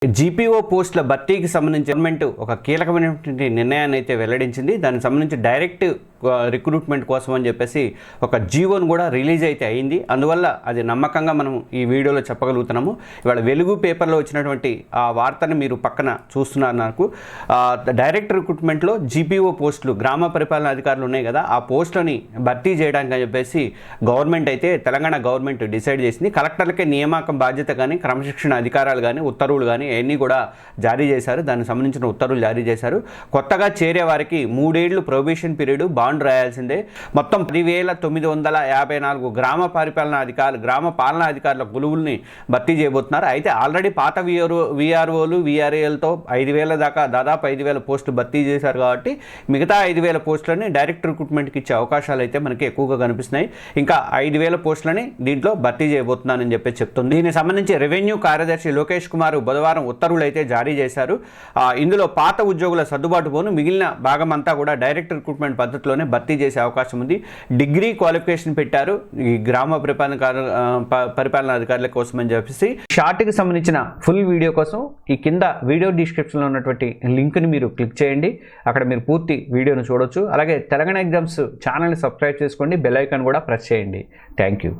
GPO పోస్టుల భర్తీకి సంబంధించి గవర్నమెంట్ ఒక కీలకమైనటువంటి నిర్ణయాన్ని అయితే వెల్లడించింది. దానికి సంబంధించి డైరెక్ట్ రిక్రూట్మెంట్ కోసం అని చెప్పేసి ఒక జీవోను కూడా రిలీజ్ అయితే అయింది. అందువల్ల అది నమ్మకంగా మనం ఈ వీడియోలో చెప్పగలుగుతున్నాము. ఇవాళ వెలుగు పేపర్లో వచ్చినటువంటి ఆ వార్తను మీరు పక్కన చూస్తున్నారు. నాకు డైరెక్ట్ రిక్రూట్మెంట్లో జీపీఓ పోస్టులు, గ్రామ పరిపాలన అధికారులు ఉన్నాయి కదా, ఆ పోస్టులని భర్తీ చేయడానికి అని చెప్పేసి గవర్నమెంట్ అయితే, తెలంగాణ గవర్నమెంట్ డిసైడ్ చేసింది. కలెక్టర్లకే నియామకం బాధ్యత కానీ, క్రమశిక్షణ అధికారాలు కానీ, ఉత్తర్వులు కానీ అవన్నీ కూడా జారీ చేశారు. దానికి సంబంధించిన ఉత్తర్వులు జారీ చేశారు. కొత్తగా చేరే వారికి 3 ఏళ్లు ప్రొబేషన్ పీరియడ్, బాండ్ రాయాల్సిందే. మొత్తం 10,954 గ్రామ పాలనా అధికారుల కొలువుల్ని భర్తీ చేయబోతున్నారు. అయితే ఆల్రెడీ పాత వీఆర్ఓలు, వీఆర్ఏలతో 5,000 దాకా, దాదాపు 5,000 పోస్టులు భర్తీ చేశారు. కాబట్టి మిగతా 5,000 పోస్టులని డైరెక్ట్ రిక్రూట్మెంట్కి ఇచ్చే అవకాశాలు అయితే మనకి ఎక్కువగా కనిపిస్తున్నాయి. ఇంకా 5,000 పోస్టులని దీంట్లో భర్తీ చేయబోతున్నానని చెప్పి చెప్తుంది. దీనికి సంబంధించి రెవెన్యూ కార్యదర్శి లోకేష్ కుమార్ బుధవారం ఉత్తర్వులు అయితే జారీ చేశారు. ఇందులో పాత ఉద్యోగుల సర్దుబాటు పోను, మిగిలిన భాగం అంతా కూడా డైరెక్ట్ రిక్రూట్మెంట్ పద్ధతిలోనే భర్తీ చేసే అవకాశం ఉంది. డిగ్రీ క్వాలిఫికేషన్ పెట్టారు ఈ గ్రామ పరిపాలన అధికారుల కోసం అని చెప్పేసి. షార్ట్కి సంబంధించిన ఫుల్ వీడియో కోసం ఈ కింద వీడియో డిస్క్రిప్షన్లో ఉన్నటువంటి లింక్ని మీరు క్లిక్ చేయండి. అక్కడ మీరు పూర్తి వీడియోను చూడొచ్చు. అలాగే తెలంగాణ ఎగ్జామ్స్ ఛానల్ని సబ్స్క్రైబ్ చేసుకోండి, బెల్ ఐకాన్ కూడా ప్రెస్ చేయండి. Thank you.